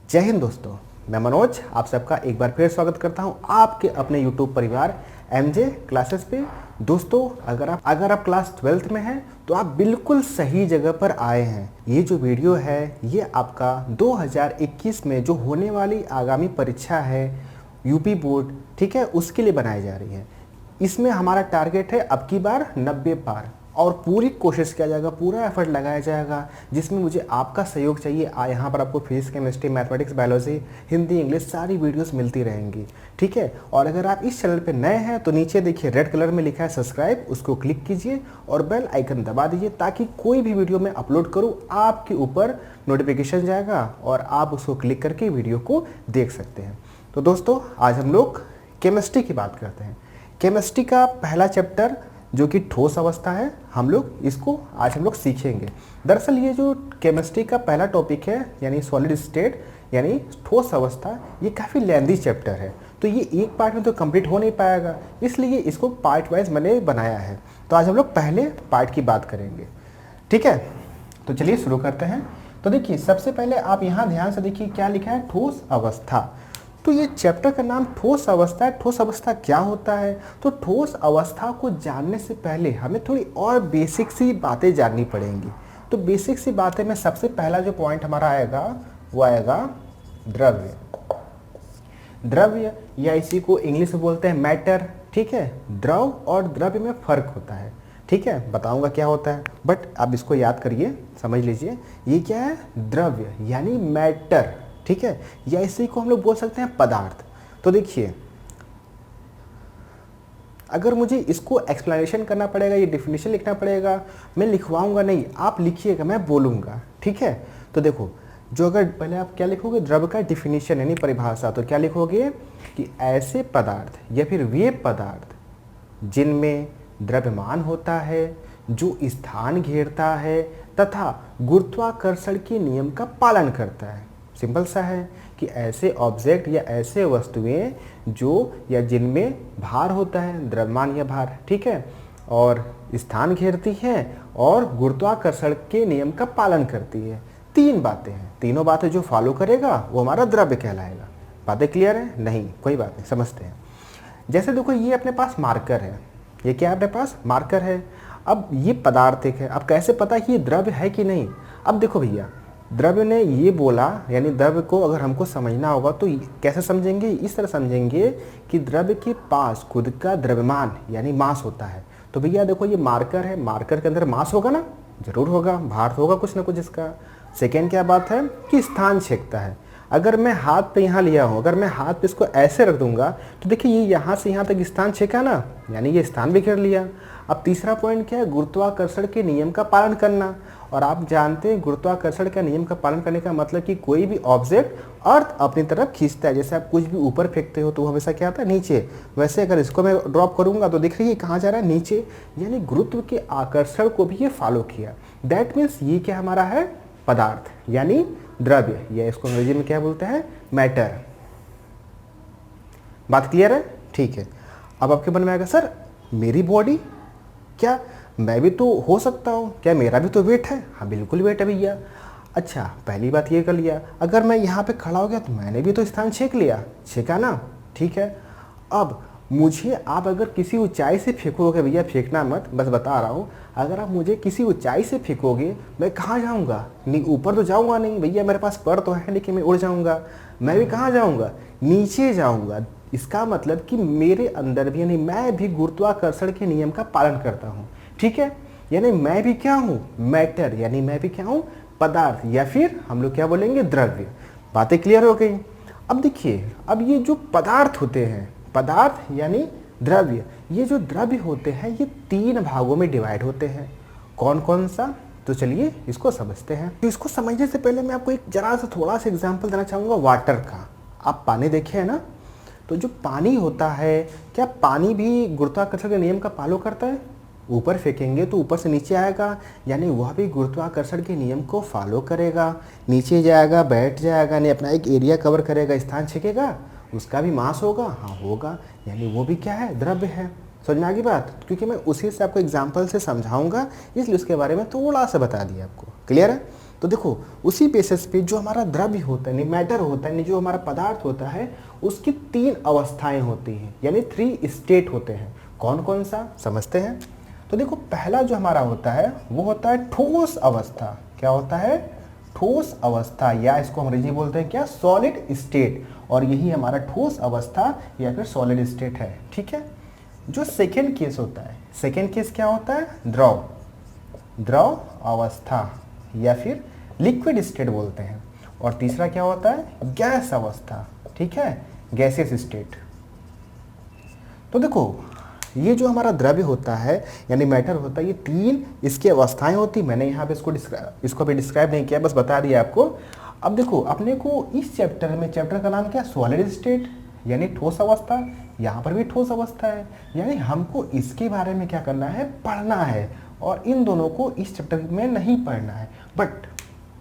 जय हिंद दोस्तों, मैं मनोज आप सबका एक बार फिर स्वागत करता हूं आपके अपने YouTube परिवार एमजे क्लासेस पे। दोस्तों अगर आप क्लास 12th में हैं तो आप बिल्कुल सही जगह पर आए हैं। ये जो वीडियो है ये आपका 2021 में जो होने वाली आगामी परीक्षा है यूपी बोर्ड, ठीक है, उसके लिए बनाई जा रही है। इसमें हमारा टारगेट है अब की बार 90 पार और पूरी कोशिश किया जाएगा, पूरा एफर्ट लगाया जाएगा, जिसमें मुझे आपका सहयोग चाहिए। यहाँ पर आपको physics, chemistry, mathematics, biology, Hindi, English सारी वीडियोस मिलती रहेंगी, ठीक है। और अगर आप इस चैनल पे नए हैं तो नीचे देखिए रेड कलर में लिखा है सब्सक्राइब, उसको क्लिक कीजिए और बेल आइकन दबा दीजिए ताकि कोई भी वीडियो मैं अपलोड करूँ आपके ऊपर नोटिफिकेशन जाएगा और आप उसको क्लिक करके वीडियो को देख सकते हैं। तो दोस्तों आज हम लोग केमिस्ट्री की बात करते हैं। केमिस्ट्री का पहला चैप्टर जो कि ठोस अवस्था है, हम लोग इसको आज हम लोग सीखेंगे। दरअसल ये जो केमिस्ट्री का पहला टॉपिक है यानी सॉलिड स्टेट यानी ठोस अवस्था, ये काफ़ी लेंथी चैप्टर है, तो ये एक पार्ट में तो कंप्लीट हो नहीं पाएगा, इसलिए इसको पार्ट वाइज मैंने बनाया है। तो आज हम लोग पहले पार्ट की बात करेंगे, ठीक है। तो चलिए शुरू करते हैं। तो देखिए सबसे पहले आप यहाँ ध्यान से देखिए क्या लिखा है, ठोस अवस्था। तो ये चैप्टर का नाम ठोस अवस्था है। ठोस अवस्था क्या होता है? तो ठोस अवस्था को जानने से पहले हमें थोड़ी और बेसिक सी बातें जाननी पड़ेंगी। तो बेसिक सी बातें में सबसे पहला जो पॉइंट हमारा आएगा वो आएगा द्रव्य। द्रव्य या इसी को इंग्लिश में बोलते हैं मैटर, ठीक है। द्रव और द्रव्य में फर्क होता है, ठीक है, बताऊंगा क्या होता है, बट आप इसको याद करिए, समझ लीजिए ये क्या है, द्रव्य यानी मैटर, ठीक है, या इसी को हम लोग बोल सकते हैं पदार्थ। तो देखिए अगर मुझे इसको एक्सप्लेनेशन करना पड़ेगा, ये डिफिनेशन लिखना पड़ेगा, मैं लिखवाऊंगा नहीं, आप लिखिएगा, मैं बोलूंगा, ठीक है। तो देखो जो अगर पहले आप क्या लिखोगे, द्रव्य का डिफिनेशन यानी परिभाषा, तो क्या लिखोगे कि ऐसे पदार्थ या फिर वे पदार्थ जिनमें द्रव्यमान होता है, जो स्थान घेरता है तथा गुरुत्वाकर्षण के नियम का पालन करता है। सिंपल सा है कि ऐसे ऑब्जेक्ट या ऐसे वस्तुएं जो या जिनमें भार होता है, द्रव्यमान या भार, ठीक है, और स्थान घेरती हैं और गुरुत्वाकर्षण के नियम का पालन करती है। तीन बातें हैं, तीनों बातें जो फॉलो करेगा वो हमारा द्रव्य कहलाएगा। बातें क्लियर है? नहीं, कोई बात नहीं, समझते हैं। जैसे देखो ये अपने पास मार्कर है, ये क्या है अपने पास, मार्कर है। अब ये पदार्थ एक है, अब कैसे पता कि ये द्रव्य है कि नहीं? अब देखो भैया, द्रव्य ने ये बोला, यानी द्रव्य को अगर हमको समझना होगा तो कैसे समझेंगे, इस तरह समझेंगे कि द्रव्य के पास खुद का द्रव्यमान यानी मास होता है। तो भैया देखो ये मार्कर है, मार्कर के अंदर मास होगा ना, जरूर होगा, भार होगा कुछ ना कुछ इसका। सेकेंड क्या बात है कि स्थान छेकता है। अगर मैं हाथ पे यहाँ लिया हूँ, अगर मैं हाथ पे इसको ऐसे रख दूंगा तो देखिए ये यहाँ से यहाँ तक स्थान छेका ना, यानी ये स्थान भी घेर लिया। अब तीसरा पॉइंट क्या है, गुरुत्वाकर्षण के नियम का पालन करना। और आप जानते हैं गुरुत्वाकर्षण का नियम का पालन करने का मतलब कि कोई भी ऑब्जेक्ट अर्थ अपनी तरफ खींचता है। जैसे आप कुछ भी ऊपर फेंकते हो तो वो हमेशा क्या आता है, नीचे। वैसे अगर इसको मैं ड्रॉप करूंगा तो दिख रही है कहाँ जा रहा है, नीचे, यानी गुरुत्व के आकर्षण को भी ये फॉलो किया। दैट मीन्स ये क्या हमारा है, पदार्थ यानी द्रव्य, या इसको अंग्रेजी में क्या बोलते हैं, मैटर। बात क्लियर है? ठीक है। अब आपके मन में आएगा सर मेरी बॉडी, क्या मैं भी तो हो सकता हूँ, क्या मेरा भी तो वेट है? हाँ बिल्कुल वेट है भैया। अच्छा पहली बात ये कर लिया, अगर मैं यहाँ पे खड़ा हो गया तो मैंने भी तो स्थान छेक लिया, छेका ना, ठीक है। अब मुझे आप अगर किसी ऊंचाई से फेंकोगे, भैया फेंकना मत, बस बता रहा हूँ, अगर आप मुझे किसी ऊंचाई से फेंकोगे मैं कहाँ जाऊँगा, नहीं ऊपर तो जाऊँगा नहीं भैया, मेरे पास पर तो है लेकिन मैं उड़ जाऊँगा, मैं भी कहाँ जाऊँगा, नीचे जाऊँगा। इसका मतलब कि मेरे अंदर भी यानी मैं भी गुरुत्वाकर्षण के नियम का पालन करता हूँ, ठीक है, यानी मैं भी क्या हूँ, मैटर, यानी मैं भी क्या हूँ, पदार्थ, या फिर हम लोग क्या बोलेंगे, द्रव्य। बातें क्लियर हो गई? अब देखिए अब ये जो पदार्थ होते हैं, पदार्थ यानी द्रव्य, ये जो द्रव्य होते हैं ये तीन भागों में डिवाइड होते हैं। कौन कौन सा? तो चलिए इसको समझते हैं। तो इसको समझने से पहले मैं आपको एक जरा सा थोड़ा सा एग्जांपल देना चाहूँगा वाटर का। आप पानी देखे है ना, तो जो पानी होता है, क्या पानी भी गुरुत्वाकर्षण के नियम का पालन करता है? ऊपर फेंकेंगे तो ऊपर से नीचे आएगा, यानी वह भी गुरुत्वाकर्षण के नियम को फॉलो करेगा, नीचे जाएगा, बैठ जाएगा, यानी अपना एक एरिया कवर करेगा, स्थान छेकेगा, उसका भी मास होगा, हाँ होगा, यानी वो भी क्या है, द्रव्य है। समझ में आ गई बात? क्योंकि मैं उसी से आपको एग्जाम्पल से समझाऊंगा, इसलिए उसके बारे में थोड़ा सा बता दिया आपको। क्लियर है? तो देखो उसी बेसिस पे जो हमारा द्रव्य होता है यानी मैटर होता है यानी जो हमारा पदार्थ होता है उसकी 3 अवस्थाएं होती हैं यानी 3 स्टेट होते हैं। कौन कौन सा समझते हैं। तो देखो पहला जो हमारा होता है वो होता है ठोस अवस्था। क्या होता है? ठोस अवस्था, या इसको अंग्रेजी बोलते हैं क्या? Solid state. और यही हमारा ठोस अवस्था या फिर सॉलिड स्टेट है। ठीक है। जो सेकेंड केस होता है, सेकेंड केस क्या होता है? द्रव, द्रव अवस्था या फिर लिक्विड स्टेट बोलते हैं। और तीसरा क्या होता है? गैस अवस्था। ठीक है, गैसियस स्टेट। तो देखो ये जो हमारा द्रव्य होता है यानी मैटर होता है, ये 3 इसकी अवस्थाएं होती। मैंने यहाँ पे इसको भी डिस्क्राइब नहीं किया, बस बता दिया आपको। अब देखो अपने को इस चैप्टर में, चैप्टर का नाम क्या है? सॉलिड स्टेट यानी ठोस अवस्था। यहाँ पर भी ठोस अवस्था है, यानी हमको इसके बारे में क्या करना है? पढ़ना है। और इन दोनों को इस चैप्टर में नहीं पढ़ना है। बट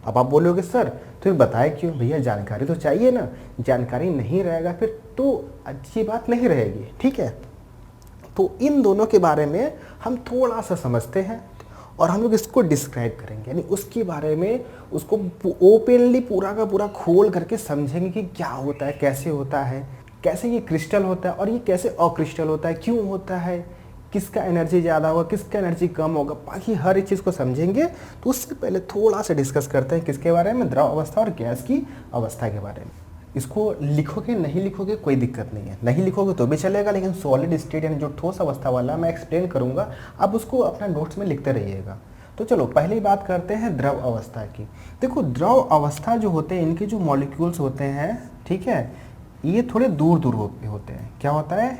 अब आप बोलोगे सर तो बताए क्यों? भैया जानकारी तो चाहिए ना, जानकारी नहीं रहेगा फिर तो अच्छी बात नहीं रहेगी। ठीक है, तो इन दोनों के बारे में हम थोड़ा सा समझते हैं और हम लोग इसको डिस्क्राइब करेंगे, यानी उसके बारे में उसको ओपनली पूरा का पूरा खोल करके समझेंगे कि क्या होता है, कैसे होता है, कैसे ये क्रिस्टल होता है और ये कैसे अक्रिस्टल होता है, क्यों होता है, किसका एनर्जी ज़्यादा होगा, किसका एनर्जी कम होगा, बाकी हर एक चीज़ को समझेंगे। तो उससे पहले थोड़ा सा डिस्कस करते हैं किसके बारे में? द्रव अवस्था और गैस की अवस्था के बारे में। इसको लिखोगे नहीं लिखोगे कोई दिक्कत नहीं है, नहीं लिखोगे तो भी चलेगा, लेकिन सॉलिड स्टेट यानी जो ठोस अवस्था वाला मैं एक्सप्लेन करूँगा, आप उसको अपना नोट्स में लिखते रहिएगा। तो चलो पहली बात करते हैं द्रव अवस्था की। देखो द्रव अवस्था जो होते हैं इनके जो मॉलिक्यूल्स होते हैं, ठीक है, ये थोड़े दूर दूर पे होते हैं। क्या होता है?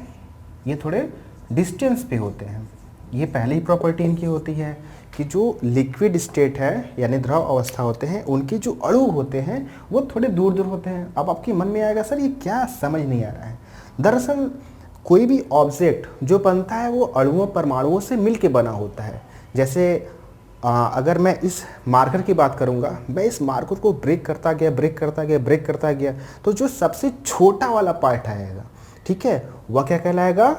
ये थोड़े डिस्टेंस पे होते हैं। ये पहली प्रॉपर्टी इनकी होती है कि जो लिक्विड स्टेट है यानी द्रव अवस्था होते हैं उनके जो अणु होते हैं वो थोड़े दूर दूर होते हैं। अब आपके मन में आएगा सर ये क्या, समझ नहीं आ रहा है। दरअसल कोई भी ऑब्जेक्ट जो बनता है वो अणुओं परमाणुओं से मिल के बना होता है। जैसे अगर मैं इस मार्कर की बात करूंगा, मैं इस मार्कर को ब्रेक करता गया ब्रेक करता गया ब्रेक करता गया, तो जो सबसे छोटा वाला पार्ट आएगा, ठीक है, वह क्या कहलाएगा?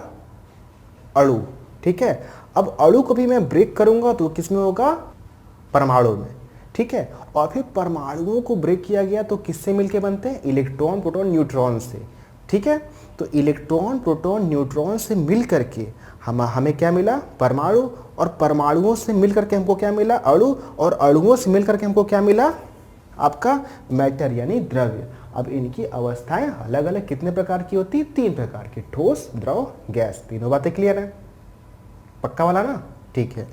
अणु। ठीक है, अब अणु को भी मैं ब्रेक करूंगा तो किस में होगा? परमाणु में। ठीक है, और फिर परमाणुओं को ब्रेक किया गया तो किससे मिलके बनते हैं? इलेक्ट्रॉन प्रोटॉन न्यूट्रॉन से। ठीक है, तो इलेक्ट्रॉन प्रोटॉन न्यूट्रॉन से मिल करके हमें क्या मिला? परमाणु। और परमाणुओं से मिल करके हमको क्या मिला? अणु। और अणुओं से मिल करके हमको क्या मिला? आपका मैटर यानी द्रव्य। अब इनकी अवस्थाएं अलग अलग कितने प्रकार की होती है? 3 प्रकार की, ठोस, द्रव, गैस। तीनों बातें क्लियर है? पक्का वाला ना? ठीक है,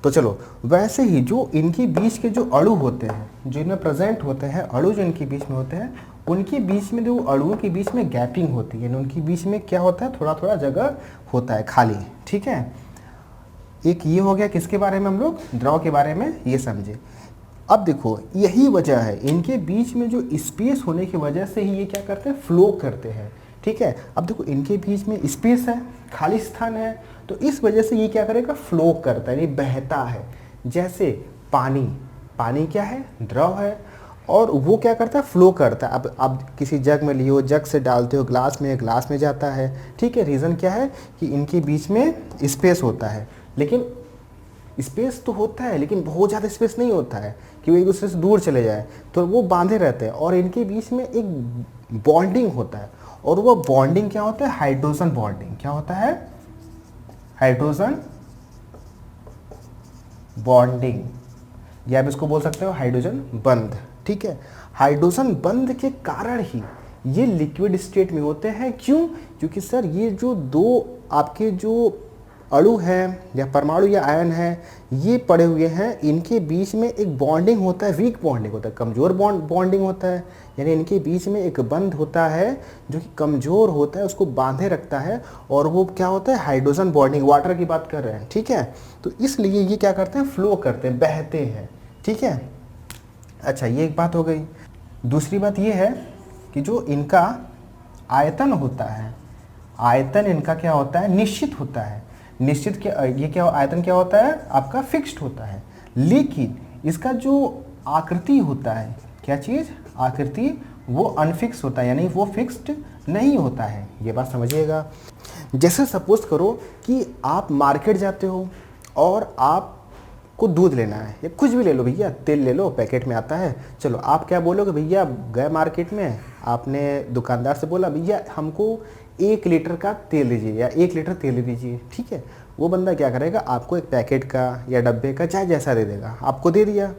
तो चलो वैसे ही जो इनके बीच के जो अणु होते हैं, जो इनमें प्रेजेंट होते हैं, अणु जो इनके बीच में होते हैं, उनके बीच में जो अणुओं के बीच में गैपिंग होती है, उनके बीच में क्या होता है? थोड़ा थोड़ा जगह होता है खाली। ठीक है, एक ये हो गया किसके बारे में? हम लोग द्रव के बारे में ये समझे। अब देखो यही वजह है, इनके बीच में जो स्पेस होने की वजह से ही ये क्या करते हैं? फ्लो करते हैं। ठीक है, अब देखो इनके बीच में स्पेस है, खाली स्थान है, तो इस वजह से ये क्या करेगा? फ्लो करता है, यानी बहता है। जैसे पानी, पानी क्या है? द्रव है, और वो क्या करता है? फ्लो करता है। अब आप किसी जग में लियो, जग से डालते हो ग्लास में जाता है। ठीक है, रीज़न क्या है? कि इनके बीच में स्पेस होता है, लेकिन स्पेस तो होता है लेकिन बहुत ज़्यादा स्पेस नहीं होता है कि वो एक दूसरे से दूर चले जाए, तो वो बांधे रहते हैं। और इनके बीच में एक बॉन्डिंग होता है, और वो बॉन्डिंग क्या होता है? Hydrogen bonding. क्या होता है? हाइड्रोजन बॉन्डिंग, या आप इसको बोल सकते हो हाइड्रोजन बंध। ठीक है, हाइड्रोजन बंध के कारण ही ये लिक्विड स्टेट में होते हैं। क्यों? क्योंकि सर ये जो दो आपके जो अणु है या परमाणु या आयन है, ये पड़े हुए हैं, इनके बीच में एक बॉन्डिंग होता है, वीक बॉन्डिंग होता है, कमज़ोर बॉन्डिंग होता है। यानी इनके बीच में एक बंध होता है जो कि कमज़ोर होता है, उसको बांधे रखता है, और वो क्या होता है? Hydrogen bonding. वाटर की बात कर रहे हैं। ठीक है, तो इसलिए ये क्या करते हैं? फ्लो करते हैं, बहते हैं। ठीक है, अच्छा ये एक बात हो गई। दूसरी बात ये है कि जो इनका आयतन होता है, आयतन इनका क्या होता है? निश्चित होता है। निश्चित क्या, ये क्या आयतन क्या होता है? आपका फिक्स्ड होता है। लेकिन इसका जो आकृति होता है, क्या चीज़? आकृति, वो अनफिक्स होता है, यानी वो फिक्स्ड नहीं होता है। ये बात समझिएगा। जैसे सपोज करो कि आप मार्केट जाते हो और आप आपको दूध लेना है या कुछ भी ले लो भैया, तेल ले लो, पैकेट में आता है। चलो आप क्या बोलोगे, भैया गए मार्केट में, आपने दुकानदार से बोला भैया हमको 1 लीटर का तेल दीजिए या 1 लीटर तेल दीजिए, ठीक है। वो बंदा क्या करेगा, आपको एक पैकेट का या डब्बे का चाहे जैसा दे देगा, आपको दे दिया।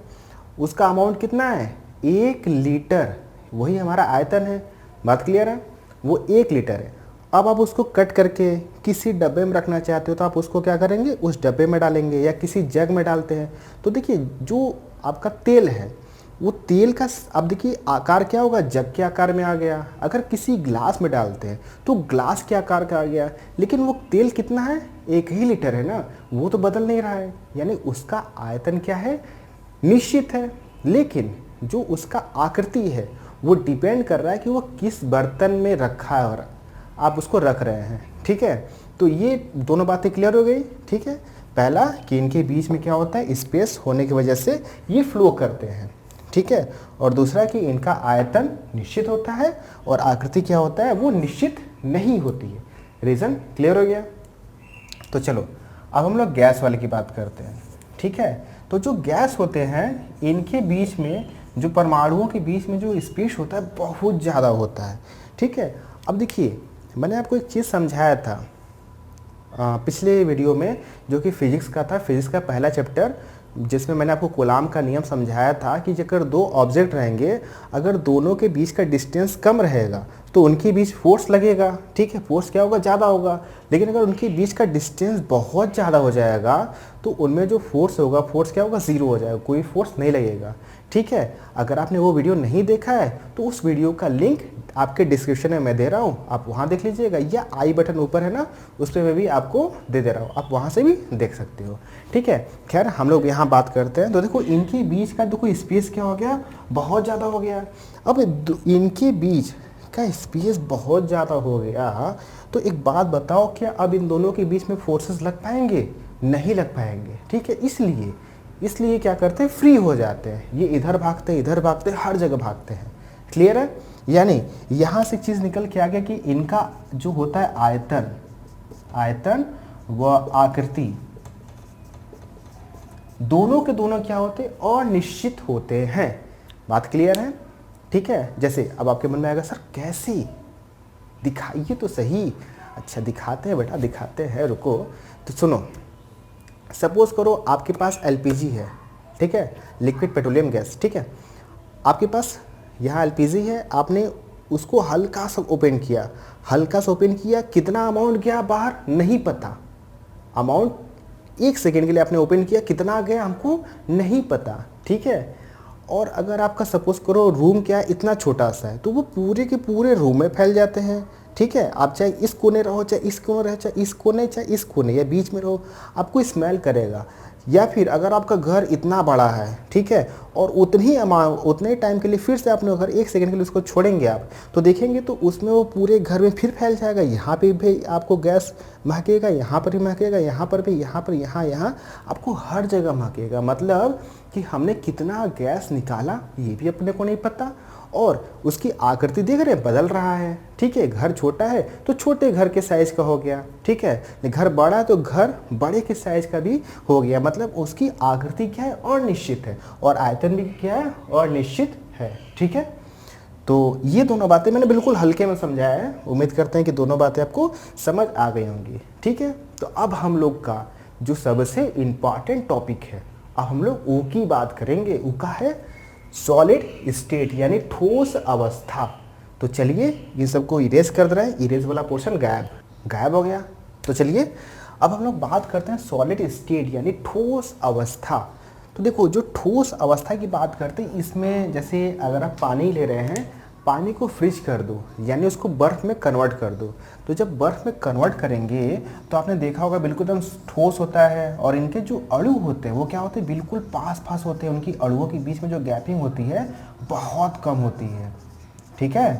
उसका अमाउंट कितना है, 1 लीटर, वही हमारा आयतन है। बात क्लियर है, वो 1 लीटर है। अब आप उसको कट करके किसी डब्बे में रखना चाहते हो तो आप उसको क्या करेंगे, उस डब्बे में डालेंगे या किसी जग में डालते हैं। तो देखिए जो आपका तेल है वो तेल का अब देखिए आकार क्या होगा, जग के आकार में आ गया। अगर किसी ग्लास में डालते हैं तो ग्लास के आकार का आ गया, लेकिन वो तेल कितना है, 1 ही लीटर है ना, वो तो बदल नहीं रहा है, यानी उसका आयतन क्या है, निश्चित है। लेकिन जो उसका आकृति है वो डिपेंड कर रहा है कि वो किस बर्तन में रखा है और आप उसको रख रहे हैं, ठीक है। तो ये दोनों बातें क्लियर हो गई, ठीक है। पहला कि इनके बीच में क्या होता है, स्पेस होने की वजह से ये फ्लो करते हैं, ठीक है। और दूसरा कि इनका आयतन निश्चित होता है और आकृति क्या होता है, वो निश्चित नहीं होती है। रीज़न क्लियर हो गया। तो चलो अब हम लोग गैस वाले की बात करते हैं, ठीक है। तो जो गैस होते हैं इनके बीच में, जो परमाणुओं के बीच में जो स्पेस होता है बहुत ज़्यादा होता है, ठीक है। अब देखिए मैंने आपको एक चीज़ समझाया था पिछले वीडियो में, जो कि फिजिक्स का था, फिजिक्स का पहला चैप्टर, जिसमें मैंने आपको कूलाम का नियम समझाया था कि अगर 2 ऑब्जेक्ट रहेंगे, अगर दोनों के बीच का डिस्टेंस कम रहेगा तो उनके बीच फोर्स लगेगा, ठीक है, फोर्स क्या होगा, ज़्यादा होगा। लेकिन अगर उनके बीच का डिस्टेंस बहुत ज़्यादा हो जाएगा तो उनमें जो फोर्स होगा, फोर्स क्या होगा, 0 हो जाएगा, कोई फोर्स नहीं लगेगा, ठीक है। अगर आपने वो वीडियो नहीं देखा है तो उस वीडियो का लिंक आपके डिस्क्रिप्शन में मैं दे रहा हूँ, आप वहाँ देख लीजिएगा, या आई बटन ऊपर है ना, उस पर मैं भी आपको दे रहा हूँ, आप वहाँ से भी देख सकते हो, ठीक है। खैर हम लोग यहाँ बात करते हैं। तो देखो इनके बीच का देखो स्पेस क्या हो गया, बहुत ज़्यादा हो गया। अब इनके बीच का स्पेस बहुत ज़्यादा हो गया, तो एक बात बताओ, क्या अब इन दोनों के बीच में फोर्सेस लग पाएंगे, नहीं लग पाएंगे, ठीक है। इसलिए क्या करते हैं, फ्री हो जाते हैं, ये इधर भागते हैं, इधर भागते हैं, हर जगह भागते हैं, क्लियर है। यानी यहाँ से चीज़ निकल के आ गया कि इनका जो होता है आयतन व आकृति, दोनों के दोनों क्या होते हैं, अनिश्चित होते हैं। बात क्लियर है, ठीक है। जैसे अब आपके मन में आएगा, सर कैसे, दिखाइए तो सही। अच्छा दिखाते हैं बेटा, दिखाते हैं, रुको। तो सुनो, सपोज करो आपके पास एलपीजी है, ठीक है, लिक्विड पेट्रोलियम गैस, ठीक है। आपके पास यहाँ एलपीजी है, आपने उसको हल्का सा ओपन किया, कितना अमाउंट गया बाहर नहीं पता, अमाउंट 1 सेकेंड के लिए आपने ओपन किया, कितना गया हमको नहीं पता, ठीक है। और अगर आपका सपोज करो रूम क्या है, इतना छोटा सा है, तो वो पूरे के पूरे रूम में फैल जाते हैं, ठीक है। आप चाहे इस कोने रहो, चाहे इस कोने रहो, चाहे इस कोने, चाहे इस कोने या बीच में रहो, आपको स्मेल करेगा। या फिर अगर आपका घर इतना बड़ा है, ठीक है, और उतने टाइम के लिए फिर से आपने अगर 1 सेकंड के लिए उसको छोड़ेंगे आप, तो देखेंगे तो उसमें वो पूरे घर में फिर फैल जाएगा। यहाँ पे भी आपको गैस महकेगा, यहाँ पर भी महकेगा, यहाँ पर भी, यहाँ पर, यहाँ आपको हर जगह महकेगा। मतलब कि हमने कितना गैस निकाला ये भी अपने को नहीं पता, और उसकी आकृति देख रहे हैं बदल रहा है, ठीक है। घर छोटा है तो छोटे घर के साइज का हो गया, ठीक है। घर बड़ा है तो घर बड़े के साइज का भी हो गया। मतलब उसकी आकृति क्या है, अनिश्चित है, और आयतन भी क्या है, अनिश्चित है, ठीक है। तो ये दोनों बातें मैंने बिल्कुल हल्के में समझाया है, उम्मीद करते हैं कि दोनों बातें आपको समझ आ गई होंगी, ठीक है। तो अब हम लोग का जो सबसे इम्पॉर्टेंट टॉपिक है, अब हम लोग ऊ की बात करेंगे। ऊ का है सॉलिड स्टेट, यानी ठोस अवस्था। तो चलिए इन सबको इरेज कर दे रहे हैं, इरेज वाला पोर्शन गायब हो गया। तो चलिए अब हम लोग बात करते हैं सॉलिड स्टेट यानी ठोस अवस्था। तो देखो जो ठोस अवस्था की बात करते हैं, इसमें जैसे अगर आप पानी ले रहे हैं, पानी को फ्रीज कर दो, यानी उसको बर्फ़ में कन्वर्ट कर दो। तो जब बर्फ़ में कन्वर्ट करेंगे तो आपने देखा होगा बिल्कुल एकदम ठोस होता है, और इनके जो अणु होते हैं वो क्या होते हैं, बिल्कुल पास होते हैं। उनकी अणुओं के बीच में जो गैपिंग होती है बहुत कम होती है, ठीक है।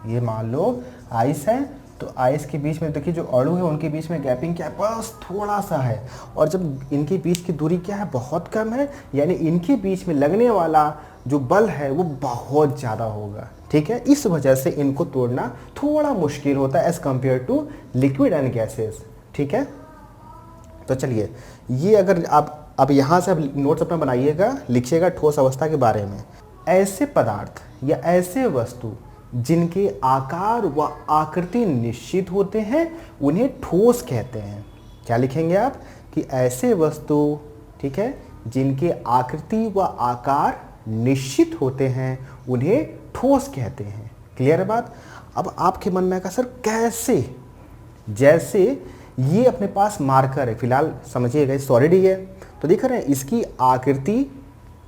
ये मान लो आइस है, तो आइस के बीच में देखिए जो अणु है उनके बीच में गैपिंग क्या है, बस थोड़ा सा है। और जब इनके बीच की दूरी क्या है, बहुत कम है, यानी इनके बीच में लगने वाला जो बल है वो बहुत ज़्यादा होगा, ठीक है। इस वजह से इनको तोड़ना थोड़ा मुश्किल होता है as compare to liquid and gases, ठीक है। तो चलिए ये अगर आप अब यहाँ से अब नोट्स अपना बनाइएगा, लिखिएगा ठोस अवस्था के बारे में। ऐसे पदार्थ या ऐसे वस्तु जिनके आकार व आकृति निश्चित होते हैं उन्हें ठोस कहते हैं। क्या लिखेंगे आप कि ऐसे वस्तु, ठीक है, जिनके आकृति व आकार निश्चित होते हैं उन्हें ठोस कहते हैं। क्लियर है बात? अब आपके मन में आएगा सर कैसे? जैसे ये अपने पास मार्कर है, फिलहाल समझिएगा सॉलिड ही है, तो देख रहे हैं इसकी आकृति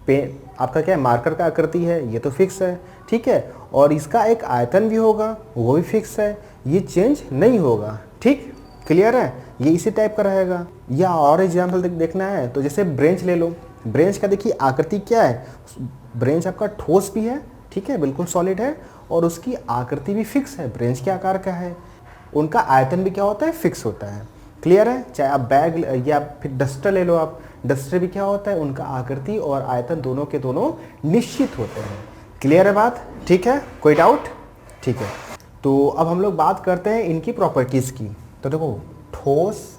पे आपका क्या है, मार्कर का आकृति है, ये तो फिक्स है, ठीक है, और इसका एक आयतन भी होगा वो भी फिक्स है, ये चेंज नहीं होगा। ठीक, क्लियर है? ये इसी टाइप का रहेगा। या और एग्जाम्पल देखना है तो जैसे ब्रेंच ले लो, ब्रेंच का देखिए आकृति क्या है, ब्रेंच आपका ठोस भी है, ठीक है, बिल्कुल सॉलिड है, और उसकी आकृति भी फिक्स है, ब्रेंच के आकार का है, उनका आयतन भी क्या होता है, फिक्स होता है। क्लियर है? चाहे आप बैग या फिर डस्टर ले लो, आप डस्टर भी क्या होता है, उनका आकृति और आयतन दोनों के दोनों निश्चित होते हैं। क्लियर है बात? ठीक है, कोई डाउट? ठीक है, तो अब हम लोग बात करते हैं इनकी प्रॉपर्टीज की। तो देखो ठोस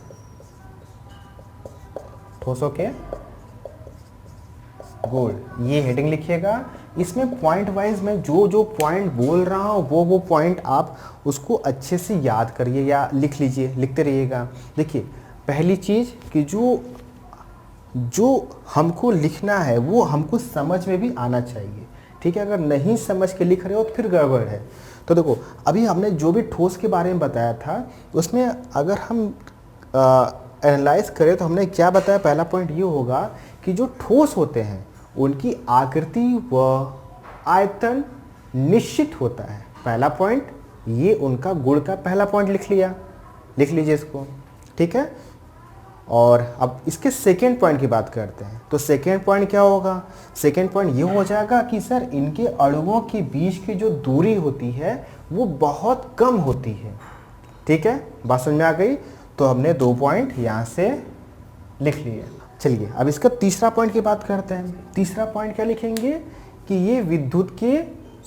ओके गुड, ये हेडिंग लिखिएगा। इसमें पॉइंट वाइज मैं जो जो पॉइंट बोल रहा हूँ वो पॉइंट आप उसको अच्छे से याद करिए या लिख लीजिए, लिखते रहिएगा। देखिए पहली चीज़ कि जो हमको लिखना है वो हमको समझ में भी आना चाहिए, ठीक है। अगर नहीं समझ के लिख रहे हो तो फिर गड़बड़ है। तो देखो अभी हमने जो भी ठोस के बारे में बताया था उसमें अगर हम एनालाइज करें तो हमने क्या बताया, पहला पॉइंट ये होगा कि जो ठोस होते हैं उनकी आकृति व आयतन निश्चित होता है। पहला पॉइंट ये उनका गुण का पहला पॉइंट लिख लीजिए इसको, ठीक है। और अब इसके सेकेंड पॉइंट की बात करते हैं। तो सेकेंड पॉइंट क्या होगा, सेकेंड पॉइंट ये हो जाएगा कि सर इनके अणुओं के बीच की जो दूरी होती है वो बहुत कम होती है, ठीक है। बात समझ में आ गई? तो हमने 2 पॉइंट यहाँ से लिख लिए। चलिए अब इसका तीसरा पॉइंट की बात करते हैं। तीसरा पॉइंट क्या लिखेंगे कि ये विद्युत के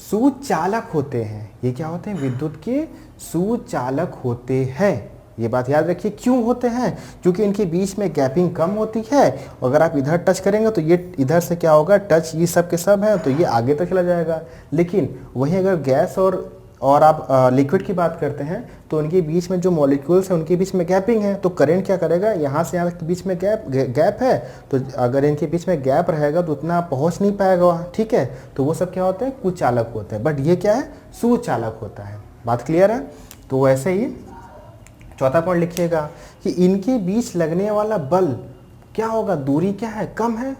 सुचालक होते हैं। ये क्या होते हैं, विद्युत के सुचालक होते हैं। ये बात याद रखिए। क्यों होते हैं? क्योंकि इनके बीच में गैपिंग कम होती है। अगर आप इधर टच करेंगे तो ये इधर से क्या होगा, टच ये सब के सब है तो ये आगे तक चला जाएगा। लेकिन वहीं अगर गैस और आप लिक्विड की बात करते हैं तो उनके बीच में जो मॉलिक्यूल्स हैं उनके बीच में गैपिंग है, तो करंट क्या करेगा, यहाँ से यहाँ के बीच में गैप है, तो अगर इनके बीच में गैप रहेगा तो उतना पहुँच नहीं पाएगा वहाँ, ठीक है। तो वो सब क्या होते हैं, कुचालक होते हैं। बट ये क्या है, सुचालक होता है। बात क्लियर है? तो वैसे ही चौथा पॉइंट लिखिएगा कि इनके बीच लगने वाला बल क्या होगा, दूरी क्या है, कम है,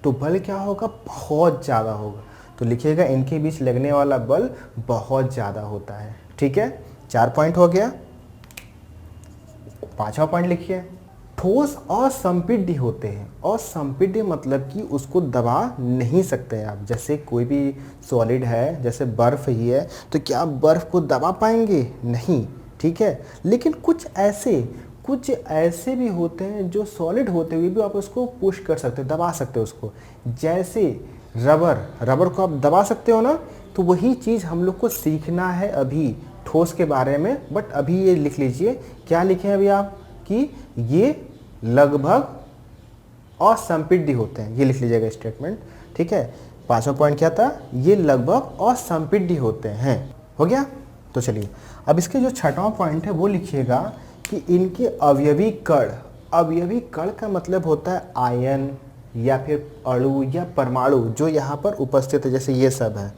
तो बल क्या होगा, बहुत ज़्यादा होगा। तो लिखिएगा इनके बीच लगने वाला बल बहुत ज़्यादा होता है, ठीक है। 4 पॉइंट हो गया। 5वां पॉइंट लिखिए, ठोस असंपीड्य होते हैं। असंपीड्य मतलब कि उसको दबा नहीं सकते हैं आप। जैसे कोई भी सॉलिड है, जैसे बर्फ़ ही है, तो क्या आप बर्फ़ को दबा पाएंगे? नहीं, ठीक है। लेकिन कुछ ऐसे भी होते हैं जो सॉलिड होते हुए भी आप उसको पुश कर सकते हो, दबा सकते हो उसको। जैसे रबर को आप दबा सकते हो ना, तो वही चीज़ हम लोग को सीखना है अभी ठोस के बारे में। बट अभी ये लिख लीजिए, क्या लिखें अभी आप, कि ये लगभग असंपीड्य होते हैं। ये लिख लीजिएगा स्टेटमेंट, ठीक है। 5वां पॉइंट क्या था, ये लगभग असंपीड्य होते हैं। हो गया? तो चलिए अब इसके जो 6वां पॉइंट है वो लिखिएगा कि इनके अवयवी कण का मतलब होता है आयन या फिर अणु या परमाणु जो यहाँ पर उपस्थित है, जैसे ये सब है।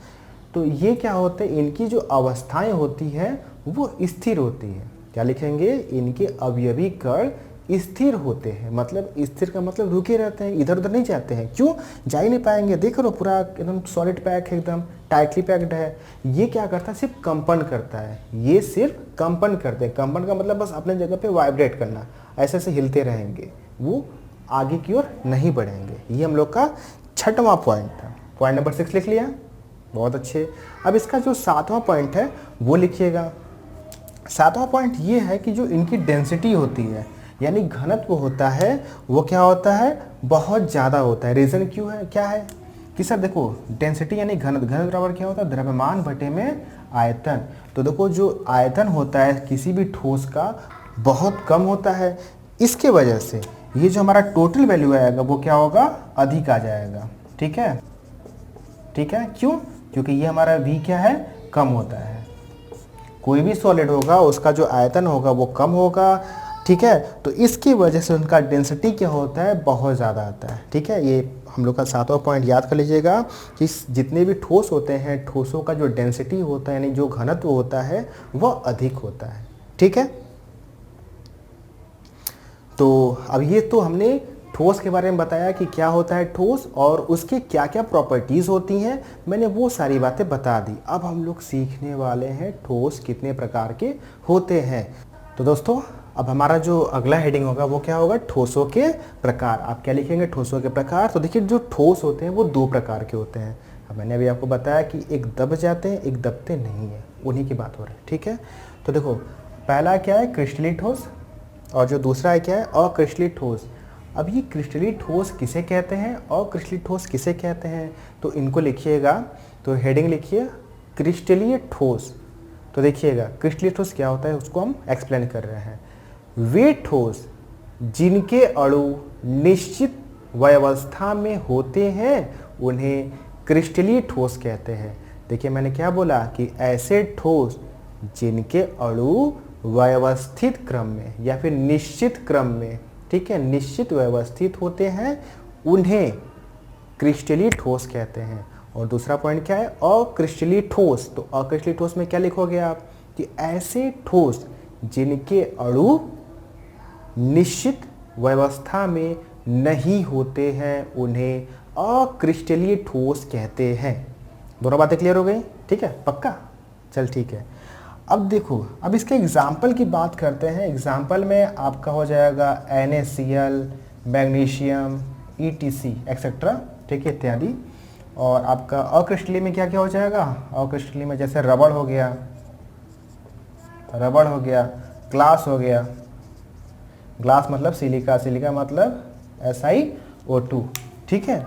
तो ये क्या होते हैं, इनकी जो अवस्थाएं होती है वो स्थिर होती है। क्या लिखेंगे, इनके अवयवी कण स्थिर होते हैं। मतलब स्थिर का मतलब रुके रहते हैं, इधर उधर नहीं जाते हैं। क्यों? जा ही नहीं पाएंगे। देख लो पूरा एकदम सॉलिड पैक है, एकदम टाइटली पैक्ड है। ये क्या करता है, सिर्फ कंपन करता है। ये सिर्फ कंपन करते हैं। कंपन का मतलब बस अपने जगह पे वाइब्रेट करना, ऐसे ऐसे हिलते रहेंगे, वो आगे की ओर नहीं बढ़ेंगे। ये हम लोग का 6वां पॉइंट था। पॉइंट नंबर 6 लिख लिया, बहुत अच्छे। अब इसका जो 7वां पॉइंट है वो लिखिएगा। 7वां पॉइंट ये है कि जो इनकी डेंसिटी होती है, यानी घनत्व होता है, वो क्या होता है, बहुत ज़्यादा होता है। रीज़न क्यों है, क्या है कि सर देखो डेंसिटी यानी घनत्व बराबर क्या होता है, द्रव्यमान बटे में आयतन। तो देखो जो आयतन होता है किसी भी ठोस का बहुत कम होता है। इसके वजह से ये जो हमारा टोटल वैल्यू आएगा वो क्या होगा, अधिक आ जाएगा। ठीक है, ठीक है, क्यों? क्योंकि ये हमारा V क्या है, कम होता है। कोई भी सॉलिड होगा उसका जो आयतन होगा वो कम होगा। ठीक है, तो इसकी वजह से उनका डेंसिटी क्या होता है, बहुत ज़्यादा आता है। ठीक है, ये हम लोग का 7वां पॉइंट याद कर लीजिएगा कि जितने भी ठोस होते हैं, ठोसों का जो डेंसिटी होता है यानी जो घनत्व होता है वह अधिक होता है। ठीक है, तो अब ये तो हमने ठोस के बारे में बताया कि क्या होता है ठोस और उसकी क्या क्या प्रॉपर्टीज़ होती हैं, मैंने वो सारी बातें बता दी। अब हम लोग सीखने वाले हैं ठोस कितने प्रकार के होते हैं। तो दोस्तों अब हमारा जो अगला हेडिंग होगा वो क्या होगा, ठोसों के प्रकार। आप क्या लिखेंगे, ठोसों के प्रकार। तो देखिए जो ठोस होते हैं वो 2 प्रकार के होते हैं। अब मैंने अभी आपको बताया कि एक दब जाते हैं, एक दबते नहीं है, उन्हीं की बात हो रही है। ठीक है, तो देखो पहला क्या है, क्रिस्टलीय ठोस, और जो दूसरा है क्या है, अक्रिस्टलीय ठोस। अब ये क्रिस्टलीय ठोस किसे कहते हैं, अक्रिस्टलीय ठोस किसे कहते हैं, तो इनको लिखिएगा। तो हेडिंग लिखिए क्रिस्टलीय ठोस। तो देखिएगा क्रिस्टलीय ठोस क्या होता है उसको हम एक्सप्लेन कर रहे हैं। वे ठोस जिनके अणु निश्चित व्यवस्था में होते हैं उन्हें क्रिस्टलीय ठोस कहते हैं। देखिए मैंने क्या बोला कि ऐसे ठोस जिनके अणु व्यवस्थित क्रम में या फिर निश्चित क्रम में, ठीक है, निश्चित व्यवस्थित होते हैं उन्हें क्रिस्टलीय ठोस कहते हैं। और दूसरा पॉइंट क्या है, अक्रिस्टलीय ठोस। तो अक्रिस्टलीय ठोस में क्या लिखोगे आप कि ऐसे ठोस जिनके अणु निश्चित व्यवस्था में नहीं होते हैं उन्हें अक्रिस्टलीय ठोस कहते हैं। दोनों बातें क्लियर हो गई? ठीक है, पक्का? चल ठीक है। अब देखो, अब इसके एग्जाम्पल की बात करते हैं। एग्जाम्पल में आपका हो जाएगा NaCl, मैग्नीशियम, ETC एक्सेट्रा, ठीक है, इत्यादि। और आपका अक्रिस्टलीय में क्या क्या हो जाएगा, अक्रिस्टलीय में जैसे रबड़ हो गया, ग्लास हो गया, ग्लास मतलब सिलिका, सिलिका मतलब SiO2। ठीक है,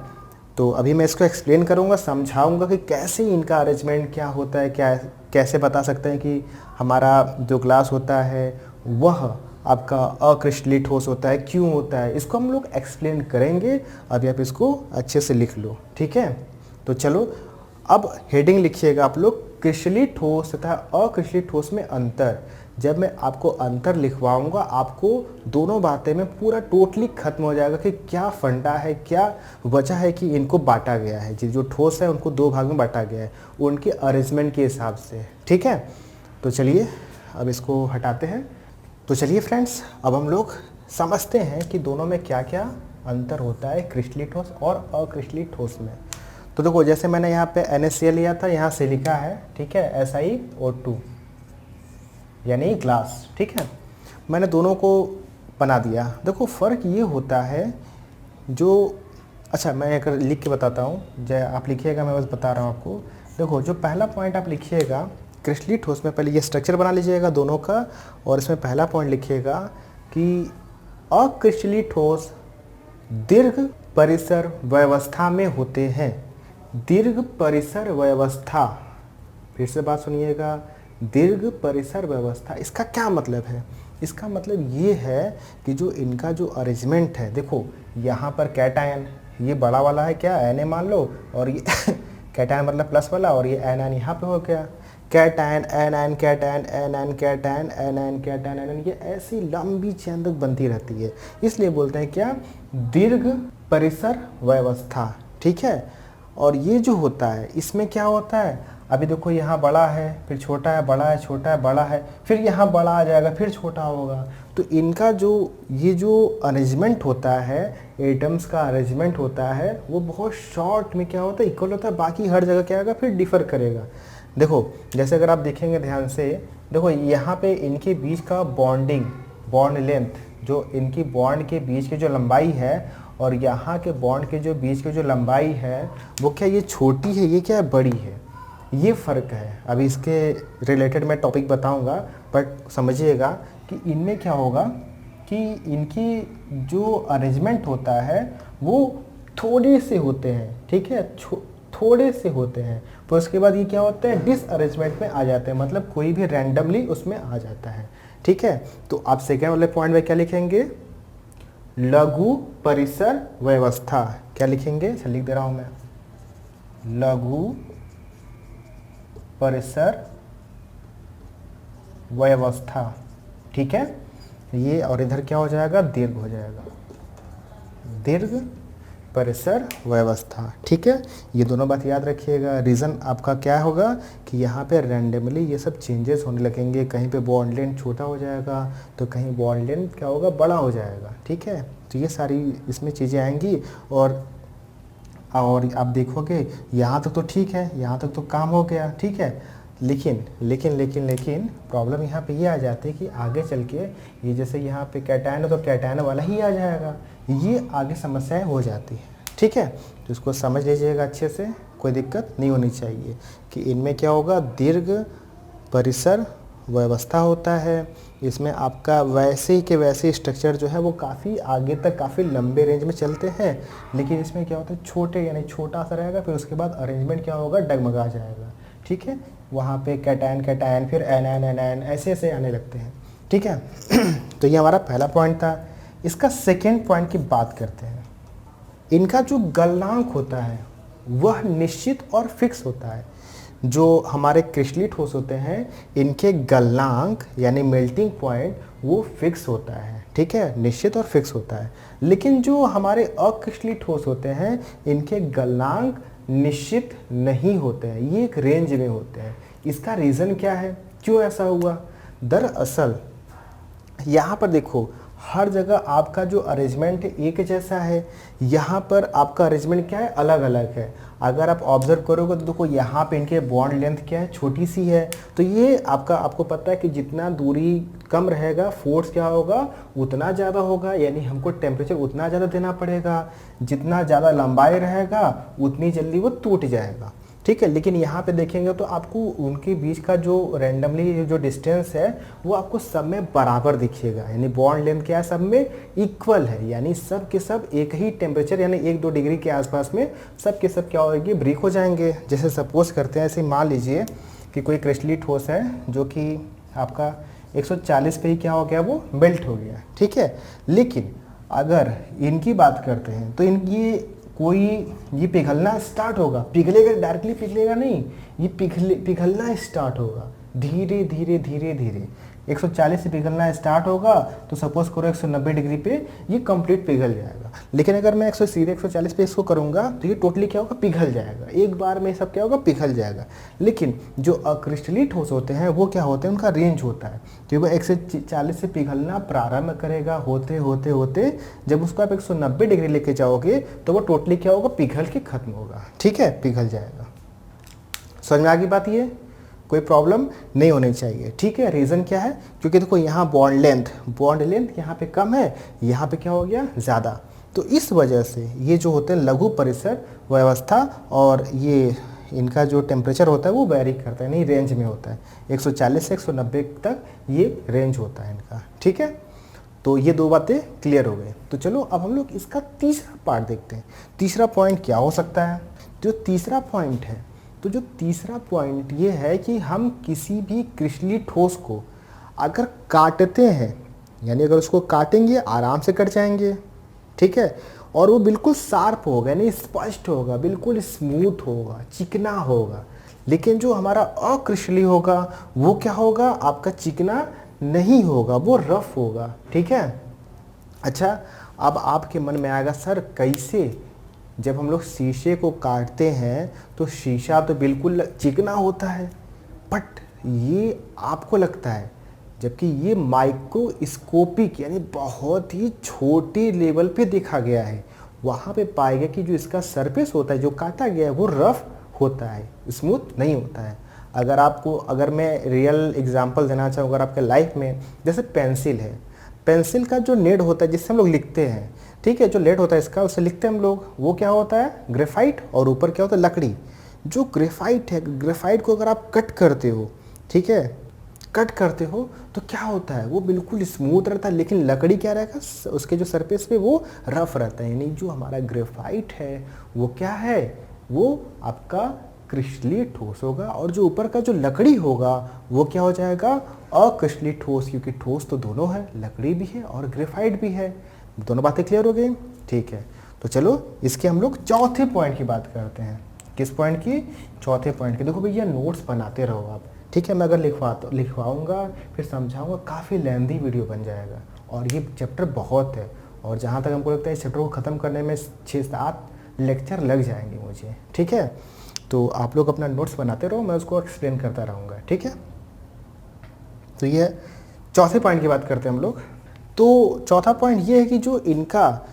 तो अभी मैं इसको एक्सप्लेन करूंगा, समझाऊंगा कि कैसे इनका अरेंजमेंट क्या होता है, क्या कैसे बता सकते हैं कि हमारा जो ग्लास होता है वह आपका अक्रिस्टलीय ठोस होता है, क्यों होता है, इसको हम लोग एक्सप्लेन करेंगे। अभी आप इसको अच्छे से लिख लो। ठीक है, तो चलो अब हेडिंग लिखिएगा आप लोग, क्रिस्टलीय ठोस तथा अक्रिस्टलीय ठोस में अंतर। जब मैं आपको अंतर लिखवाऊंगा आपको दोनों बातें में पूरा टोटली खत्म हो जाएगा कि क्या फंडा है, क्या वजह है कि इनको बांटा गया है, जो ठोस है उनको 2 भाग में बांटा गया है उनके अरेंजमेंट के हिसाब से। ठीक है, तो चलिए अब इसको हटाते हैं। तो चलिए फ्रेंड्स, अब हम लोग समझते हैं कि दोनों में क्या क्या अंतर होता है क्रिस्टलीय ठोस और अक्रिस्टलीय ठोस में। तो देखो जैसे मैंने यहाँ पे NaCl लिया था, यहाँ सिलिका है, ठीक है, SiO2 यानी ग्लास। ठीक है, मैंने दोनों को बना दिया। देखो फ़र्क ये होता है जो, अच्छा मैं अगर लिख के बताता हूँ, जय आप लिखिएगा, मैं बस बता रहा हूँ आपको। देखो जो पहला पॉइंट आप लिखिएगा क्रिस्टलीय ठोस में, पहले ये स्ट्रक्चर बना लीजिएगा दोनों का, और इसमें पहला पॉइंट लिखिएगा कि अक्रिस्टलीय ठोस दीर्घ परिसर व्यवस्था में होते हैं। दीर्घ परिसर व्यवस्था, फिर से बात सुनिएगा, दीर्घ परिसर व्यवस्था। इसका क्या मतलब है? इसका मतलब ये है कि जो इनका जो अरेंजमेंट है, देखो यहाँ पर कैटायन, ये बड़ा वाला है क्या, Na मान लो, और ये कैटायन मतलब प्लस वाला, और ये एनायन यहाँ पे हो गया, cation anion cation anion cation anion cation anion, ये ऐसी लंबी चेन तक बनती रहती है, इसलिए बोलते हैं क्या, दीर्घ परिसर व्यवस्था। ठीक है, और ये जो होता है इसमें क्या होता है, अभी देखो यहाँ बड़ा है, फिर छोटा है, बड़ा है, छोटा है, बड़ा है, फिर यहाँ बड़ा आ जाएगा, फिर छोटा होगा। तो इनका जो ये जो अरेंजमेंट होता है, एटम्स का अरेंजमेंट होता है, वो बहुत शॉर्ट में क्या होता है, इक्वल होता है, बाकी हर जगह क्या आएगा, फिर डिफ़र करेगा। देखो जैसे अगर आप देखेंगे ध्यान से, देखो यहाँ पे इनके बीच का बॉन्डिंग, बॉन्ड लेंथ, जो इनकी बॉन्ड के बीच की जो लंबाई है और यहाँ के बॉन्ड के जो बीच की जो लंबाई है, वो क्या ये छोटी है, ये क्या है, बड़ी है, ये फ़र्क है। अभी इसके रिलेटेड मैं टॉपिक बताऊंगा, बट समझिएगा कि इनमें क्या होगा कि इनकी जो अरेंजमेंट होता है वो थोड़े से होते हैं, ठीक है, थोड़े से होते हैं, तो उसके बाद ये क्या होता है, डिसअरेंजमेंट में आ जाते हैं, मतलब कोई भी रैंडमली उसमें आ जाता है। ठीक है, तो आप सेकेंड वाले पॉइंट में क्या लिखेंगे, लघु परिसर व्यवस्था। क्या लिखेंगे, अच्छा लिख दे रहा हूं मैं, लघु परिसर व्यवस्था। ठीक है, ये और इधर क्या हो जाएगा, दीर्घ हो जाएगा, दीर्घ परिसर व्यवस्था। ठीक है, ये दोनों बात याद रखिएगा। रीज़न आपका क्या होगा कि यहाँ पे रैंडमली ये सब चेंजेस होने लगेंगे, कहीं पे बॉन्ड लेंथ छोटा हो जाएगा तो कहीं बॉन्ड लेंथ क्या होगा, बड़ा हो जाएगा। ठीक है, तो ये सारी इसमें चीज़ें आएंगी। और आप देखोगे यहाँ तक तो ठीक है, यहाँ तक तो काम हो गया। ठीक है, लेकिन लेकिन लेकिन लेकिन प्रॉब्लम यहाँ पे ये आ जाती है कि आगे चल के ये जैसे यहाँ पे कैटायन है तो कैटायन वाला ही आ जाएगा, ये आगे समस्याएं हो जाती है। ठीक है, तो इसको समझ लीजिएगा अच्छे से, कोई दिक्कत नहीं होनी चाहिए कि इनमें क्या होगा, दीर्घ परिसर व्यवस्था होता है। इसमें आपका वैसे ही के वैसे स्ट्रक्चर जो है वो काफ़ी आगे तक काफ़ी लंबे रेंज में चलते हैं, लेकिन इसमें क्या होता है, छोटे यानी छोटा सा रहेगा, फिर उसके बाद अरेंजमेंट क्या होगा, डगमगा जाएगा। ठीक है, वहाँ पे कैटायन कैटायन फिर एनायन एनायन ऐसे ऐसे आने लगते हैं। ठीक है तो ये हमारा पहला पॉइंट था। इसका सेकेंड पॉइंट की बात करते हैं। इनका जो गलनांक होता है वह निश्चित और फिक्स होता है। जो हमारे क्रिस्टलीय ठोस होते हैं इनके गलनांक यानी मेल्टिंग पॉइंट वो फिक्स होता है। ठीक है, निश्चित और फिक्स होता है। लेकिन जो हमारे अक्रिस्टलीय ठोस होते हैं इनके गलनांक निश्चित नहीं होते हैं, ये एक रेंज में होते हैं। इसका रीज़न क्या है, क्यों ऐसा हुआ? दरअसल यहाँ पर देखो, हर जगह आपका जो अरेंजमेंट एक जैसा है, यहाँ पर आपका अरेंजमेंट क्या है, अलग अलग है। अगर आप ऑब्जर्व करोगे तो देखो यहाँ पे इनके बॉन्ड लेंथ क्या है, छोटी सी है। तो ये आपको पता है कि जितना दूरी कम रहेगा फोर्स क्या होगा, उतना ज़्यादा होगा, यानी हमको टेम्परेचर उतना ज़्यादा देना पड़ेगा। जितना ज़्यादा लंबाई रहेगा उतनी जल्दी वो टूट जाएगा। ठीक है, लेकिन यहाँ पे देखेंगे तो आपको उनके बीच का जो रैंडमली जो डिस्टेंस है वो आपको सब में बराबर दिखेगा, यानी बॉन्ड लेंथ क्या है, सब में इक्वल है, यानी सब के सब एक ही टेम्परेचर यानी 1-2 डिग्री के आसपास में सब के सब क्या होगी, ब्रेक हो जाएंगे। जैसे सपोज करते हैं, ऐसे मान लीजिए कि कोई क्रिस्टलीय ठोस है जो कि आपका 140 पे ही क्या हो गया, वो मेल्ट हो गया। ठीक है, लेकिन अगर इनकी बात करते हैं तो इनकी कोई ये पिघलना स्टार्ट होगा, पिघलेगा, डायरेक्टली पिघलेगा नहीं, ये पिघलना स्टार्ट होगा धीरे धीरे धीरे धीरे। 140 से पिघलना स्टार्ट होगा तो सपोज करो 190 डिग्री पे ये कंप्लीट पिघल जाएगा। लेकिन अगर मैं सीधे 140 पे इसको करूँगा तो ये टोटली क्या होगा, पिघल जाएगा, एक बार में सब क्या होगा, पिघल जाएगा। लेकिन जो अक्रिस्टलीय ठोस होते हैं वो क्या होते हैं, उनका रेंज होता है कि वो 140 से पिघलना प्रारंभ करेगा, होते होते होते जब उसको आप 190 डिग्री लेके जाओगे तो वो टोटली क्या होगा, पिघल के खत्म होगा। ठीक है, पिघल जाएगा। समझ में आ गई बात, ये कोई प्रॉब्लम नहीं होनी चाहिए। ठीक है, रीज़न क्या है, क्योंकि देखो यहाँ बॉन्ड लेंथ यहाँ पे कम है, यहाँ पे क्या हो गया, ज़्यादा। तो इस वजह से ये जो होते हैं लघु परिसर व्यवस्था, और ये इनका जो टेम्परेचर होता है वो वेरी करता है, नहीं रेंज में होता है, 140 से 190 तक ये रेंज होता है इनका। ठीक है, तो ये दो बातें क्लियर हो गई। तो चलो अब हम लोग इसका तीसरा पार्ट देखते हैं। तीसरा पॉइंट क्या हो सकता है? जो तीसरा पॉइंट है, तो जो तीसरा पॉइंट ये है कि हम किसी भी क्रिस्टलीय ठोस को अगर काटते हैं, यानी अगर उसको काटेंगे आराम से कट जाएंगे। ठीक है, और वो बिल्कुल शार्प होगा, यानी स्पष्ट होगा, बिल्कुल स्मूथ होगा, चिकना होगा। लेकिन जो हमारा अक्रिस्टलीय होगा वो क्या होगा, आपका चिकना नहीं होगा, वो रफ होगा। ठीक है, अच्छा अब आपके मन में आएगा, सर कैसे? जब हम लोग शीशे को काटते हैं तो शीशा तो बिल्कुल चिकना होता है, बट ये आपको लगता है, जबकि ये माइक्रोस्कोपिक यानी बहुत ही छोटे लेवल पे देखा गया है। वहाँ पे पाएगा कि जो इसका सरफेस होता है, जो काटा गया है, वो रफ होता है, स्मूथ नहीं होता है। अगर मैं रियल एग्जांपल देना चाहूँ, अगर आपके लाइफ में, जैसे पेंसिल है, पेंसिल का जो लेड होता है जिससे हम लोग लिखते हैं, ठीक है, जो लेड होता है इसका, उससे लिखते हैं हम लोग, वो क्या होता है, ग्रेफाइट, और ऊपर क्या होता है, लकड़ी। जो ग्रेफाइट है, ग्रेफाइट को अगर आप कट करते हो, ठीक है, कट करते हो तो क्या होता है, वो बिल्कुल स्मूथ रहता है। लेकिन लकड़ी क्या रहेगा, उसके जो सरफेस पे वो रफ रहता है। यानी जो हमारा ग्रेफाइट है वो क्या है, वो आपका क्रिस्टलीय ठोस होगा, और जो ऊपर का जो लकड़ी होगा वो क्या हो जाएगा, अक्रिस्टलीय ठोस, क्योंकि ठोस तो दोनों है, लकड़ी भी है और ग्रेफाइट भी है। दोनों बातें क्लियर हो गई? ठीक है, तो चलो इसके हम लोग चौथे पॉइंट की बात करते हैं। किस पॉइंट की? चौथे पॉइंट की। देखो भैया नोट्स बनाते रहो आप, ठीक है। मैं अगर लिखवाऊंगा फिर समझाऊंगा, काफ़ी लेंदी वीडियो बन जाएगा और ये चैप्टर बहुत है और जहाँ तक हमको लगता है इस चैप्टर को ख़त्म करने में 6-7 लेक्चर लग जाएंगे मुझे, ठीक है। तो आप लोग अपना नोट्स बनाते रहो, मैं उसको एक्सप्लेन करता रहूँगा, ठीक है। तो ये चौथे पॉइंट की बात करते हैं हम लोग। तो चौथा पॉइंट ये है कि जो इनका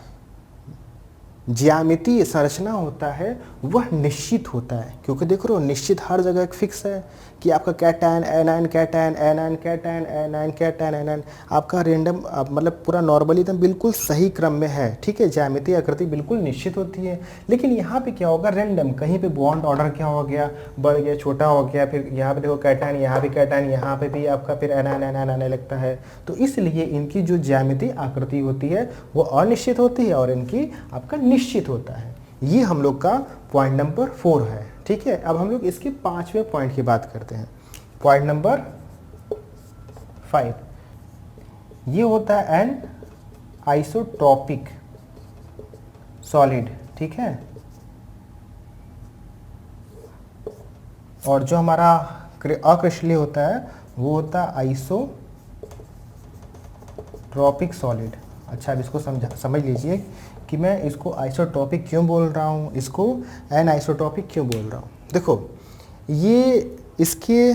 ज्यामितीय संरचना होता है वह निश्चित होता है, क्योंकि देख रहे हो निश्चित हर जगह एक फिक्स है कि आपका cation anion cation anion cation anion cation anion आपका रेंडम मतलब पूरा नॉर्मली एकदम बिल्कुल सही क्रम में है, ठीक है। ज्यामितीय आकृति बिल्कुल निश्चित होती है। लेकिन यहाँ पे क्या होगा, रैंडम कहीं पे बॉन्ड ऑर्डर क्या हो गया, बढ़ गया, छोटा हो गया, फिर यहाँ पे देखो कैटैन, यहाँ भी कैटैन, यहाँ पे भी आपका फिर एनायन एनायन आने लगता है। तो इसलिए इनकी जो ज्यामितीय आकृति होती है वो अनिश्चित होती है और इनकी आपका निश्चित होता है। ये हम लोग का पॉइंट नंबर 4 है, ठीक है। अब हम लोग इसके 5वें पॉइंट की बात करते हैं। पॉइंट नंबर 5 ये होता है एन आइसोट्रॉपिक सॉलिड, ठीक है। और जो हमारा अक्रिस्टलीय होता है वो होता है आइसोट्रॉपिक सॉलिड। अच्छा, अब इसको समझ लीजिए कि मैं इसको आइसोट्रॉपिक क्यों बोल रहा हूँ, इसको एन आइसोट्रॉपिक क्यों बोल रहा हूँ। देखो ये इसके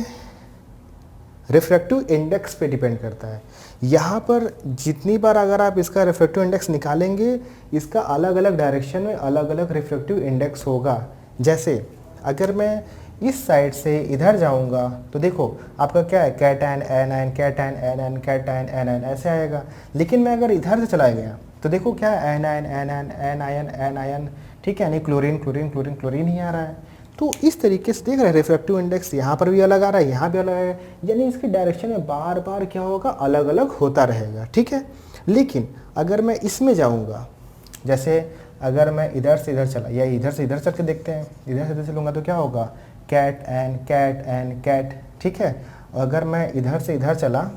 रिफ्रैक्टिव इंडेक्स पे डिपेंड करता है। यहाँ पर जितनी बार अगर आप इसका रिफ्रैक्टिव इंडेक्स निकालेंगे, इसका अलग अलग डायरेक्शन में अलग अलग रिफ्रैक्टिव इंडेक्स होगा। जैसे अगर मैं इस साइड से इधर जाऊंगा तो देखो आपका क्या है, cation anion cation anion cation anion ऐसे आएगा। लेकिन मैं अगर इधर से चला गया तो देखो क्या है, एनायन एनायन एनायन एनायन, ठीक है। नहीं क्लोरीन क्लोरीन क्लोरीन क्लोरीन ही आ रहा है। तो इस तरीके से देख रहे हैं रिफ्रैक्टिव इंडेक्स यहाँ पर भी अलग आ रहा है, यहाँ भी अलग आएगा, यानी इसकी डायरेक्शन में बार बार क्या होगा, अलग अलग होता रहेगा, ठीक है। लेकिन अगर मैं इसमें जाऊँगा, जैसे अगर मैं इधर से इधर चला या इधर से इधर चल के देखते हैं, इधर से इधर चलूँगा तो क्या होगा, कैट एन कैट, ठीक है। अगर मैं इधर से इधर चला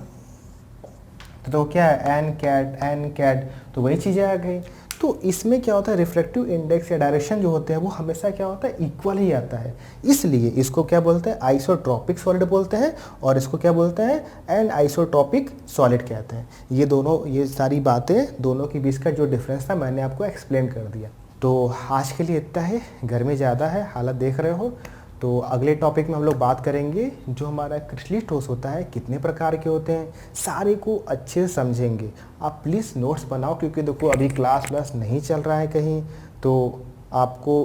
तो क्या है, एन कैट, तो वही चीज़ें आ गई। तो इसमें क्या होता है, रिफ्रैक्टिव इंडेक्स या डायरेक्शन जो होते हैं वो हमेशा क्या होता है, इक्वल ही आता है। इसलिए इसको क्या बोलते हैं, आइसोट्रॉपिक सॉलिड बोलते हैं और इसको क्या बोलते हैं, एन आइसोट्रॉपिक सॉलिड कहते हैं। ये दोनों, ये सारी बातें दोनों के बीच का जो डिफरेंस था मैंने आपको एक्सप्लेन कर दिया। तो आज के लिए इतना है, गर्मी ज़्यादा है, हालत देख रहे हो। तो अगले टॉपिक में हम लोग बात करेंगे जो हमारा क्रिस्टलीय ठोस होता है कितने प्रकार के होते हैं, सारे को अच्छे से समझेंगे। आप प्लीज़ नोट्स बनाओ, क्योंकि देखो अभी क्लास नहीं चल रहा है कहीं, तो आपको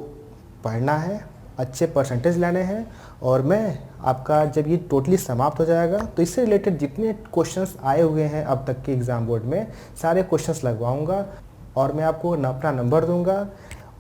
पढ़ना है, अच्छे परसेंटेज लाने हैं। और मैं आपका जब ये टोटली समाप्त हो जाएगा तो इससे रिलेटेड जितने क्वेश्चंस आए हुए हैं अब तक के एग्ज़ाम बोर्ड में, सारे क्वेश्चंस लगवाऊँगा और मैं आपको अपना नंबर दूँगा,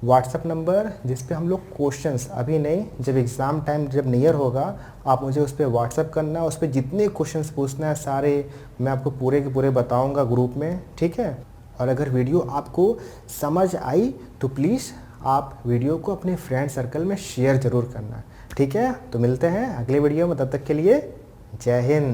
व्हाट्सएप नंबर, जिस पे हम लोग क्वेश्चंस, अभी नहीं, जब एग्ज़ाम टाइम जब नियर होगा आप मुझे उस पर व्हाट्सएप करना, उस पर जितने क्वेश्चंस पूछना है सारे मैं आपको पूरे के पूरे बताऊंगा ग्रुप में, ठीक है। और अगर वीडियो आपको समझ आई तो प्लीज़ आप वीडियो को अपने फ्रेंड सर्कल में शेयर ज़रूर करना, ठीक है। तो मिलते हैं अगले वीडियो में, तब तक के लिए जय हिंद।